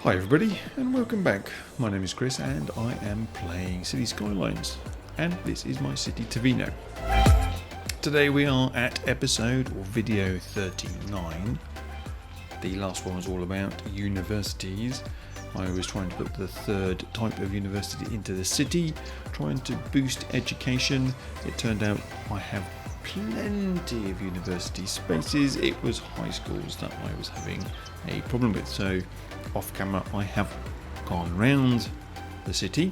Hi everybody and welcome back. My name is Chris and I am playing City Skylines and this is my city Taveeno. Today we are at episode or video 39. The last one was all about universities. I was trying to put the third type of university into the city, trying to boost education. It turned out I have plenty of university spaces. It was high schools that I was having a problem with. So off camera I have gone round the city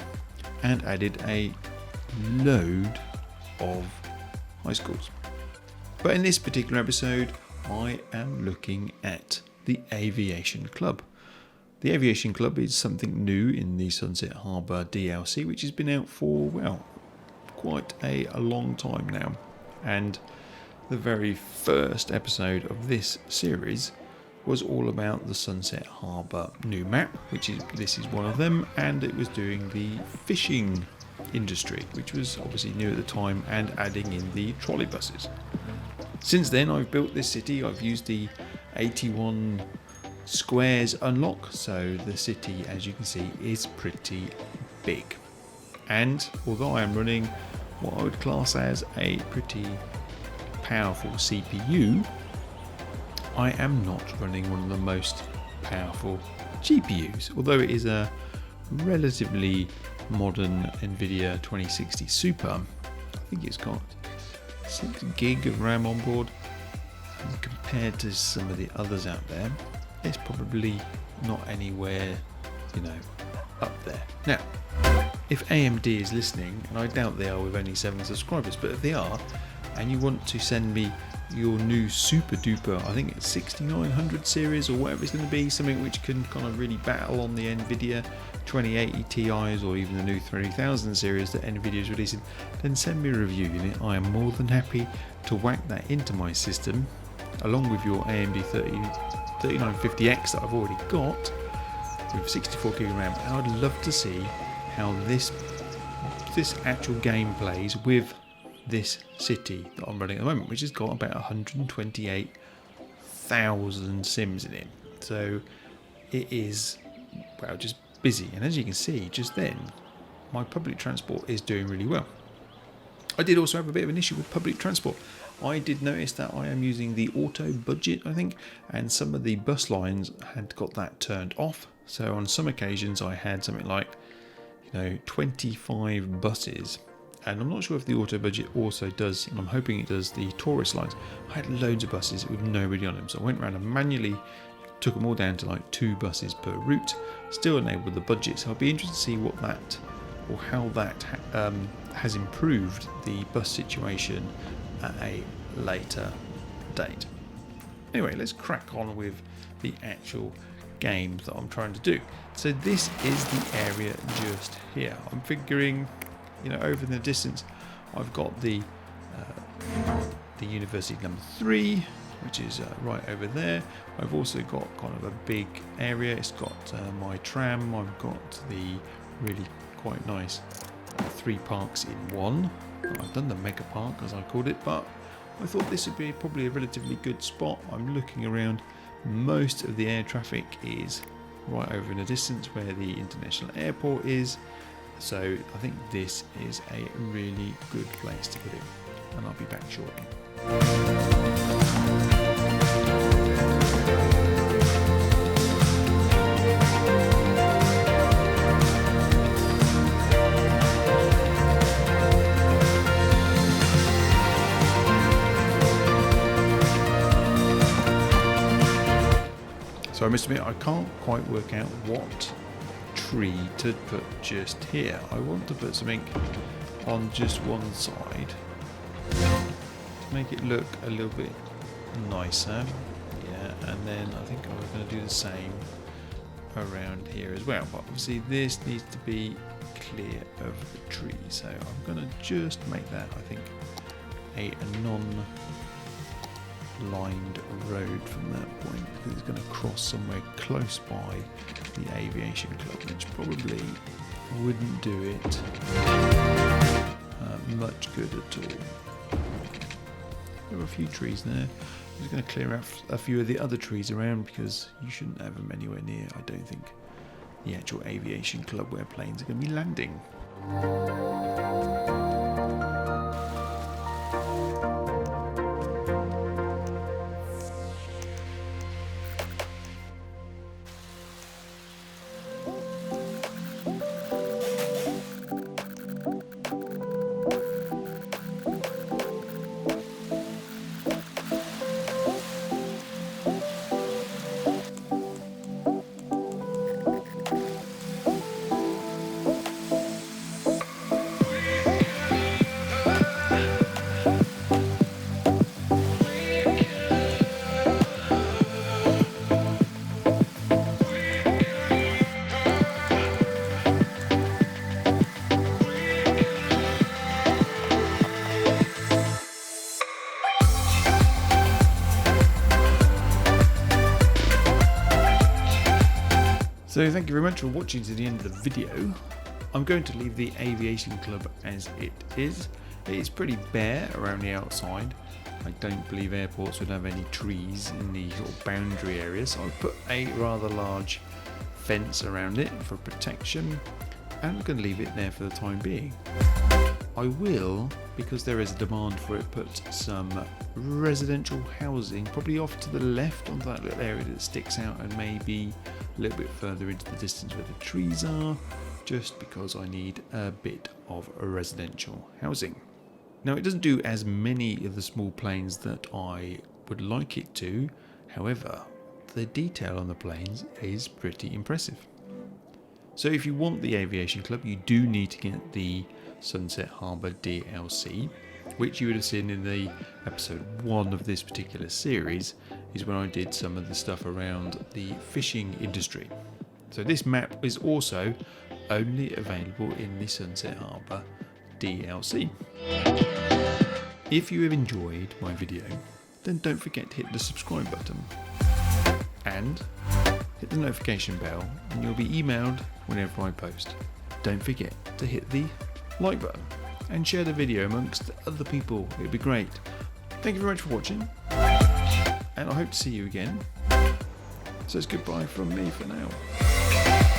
and added a load of high schools. But in this particular episode I am looking at the Aviation Club. The Aviation Club is something new in the Sunset Harbour DLC, which has been out for, well, quite a long time now. And the very first episode of this series was all about the Sunset Harbour new map, this is one of them, and it was doing the fishing industry, which was obviously new at the time, and adding in the trolley buses. Since then I've built this city. I've used the 81 squares unlock, so the city, as you can see, is pretty big. And although I am running what I would class as a pretty powerful CPU, I am not running one of the most powerful GPUs, although it is a relatively modern NVIDIA 2060 Super. I think it's got 6 gig of RAM on board, and compared to some of the others out there, it's probably not anywhere, up there. Now, if AMD is listening, and I doubt they are with only 7 subscribers, but if they are, and you want to send me your new super duper, I think it's 6900 series or whatever it's going to be, something which can kind of really battle on the NVIDIA 2080 Ti's or even the new 3000 series that NVIDIA is releasing, then send me a review unit. I am more than happy to whack that into my system along with your AMD 3950X that I've already got with 64 gig RAM, and I'd love to see how this actual game plays with this city that I'm running at the moment, which has got about 128,000 sims in it. So it is, well, just busy. And as you can see, just then, my public transport is doing really well. I did also have a bit of an issue with public transport. I did notice that I am using the auto budget, I think, and some of the bus lines had got that turned off. So on some occasions I had something like 25 buses, and I'm not sure if the auto budget also does, and I'm hoping it does, the tourist lines. I had loads of buses with nobody on them, so I went around and manually took them all down to like 2 buses per route, still enabled the budget. So I'll be interested to see what that, or how that has improved the bus situation at a later date. Anyway, let's crack on with the actual game that I'm trying to do. So this is the area just here. I'm figuring, over in the distance, I've got the university number 3, which is right over there. I've also got kind of a big area. It's got my tram. I've got the really quite nice 3 parks in one. I've done the Megapark, as I called it, but I thought this would be probably a relatively good spot. I'm looking around. Most of the air traffic is right over in the distance where the international airport is. So I think this is a really good place to put it, and I'll be back shortly. So I must admit, I can't quite work out what tree to put just here. I want to put something on just one side to make it look a little bit nicer. Yeah, and then I think I'm going to do the same around here as well. But obviously this needs to be clear of the tree. So I'm going to just make that, I think, a non-lined road from that point, because it's going to cross somewhere close by the Aviation Club, which probably wouldn't do it much good at all. There are a few trees there. I'm just going to clear out a few of the other trees around because you shouldn't have them anywhere near, I don't think, the actual Aviation Club where planes are going to be landing. So thank you very much for watching to the end of the video. I'm going to leave the Aviation Club as it is. It is pretty bare around the outside. I don't believe airports would have any trees in the sort of boundary area, so I've put a rather large fence around it for protection, and I'm going to leave it there for the time being. I will, because there is a demand for it, put some residential housing probably off to the left on that little area that sticks out, and maybe a little bit further into the distance where the trees are, just because I need a bit of a residential housing. Now, it doesn't do as many of the small planes that I would like it to. However, the detail on the planes is pretty impressive. So if you want the Aviation Club, you do need to get the Sunset Harbour DLC, which you would have seen in the episode 1 of this particular series, is when I did some of the stuff around the fishing industry. So this map is also only available in the Sunset Harbour DLC. If you have enjoyed my video, then don't forget to hit the subscribe button and hit the notification bell, and you'll be emailed whenever I post. Don't forget to hit the like button and share the video amongst other people. It'd be great. Thank you very much for watching, and I hope to see you again. So it's goodbye from me for now.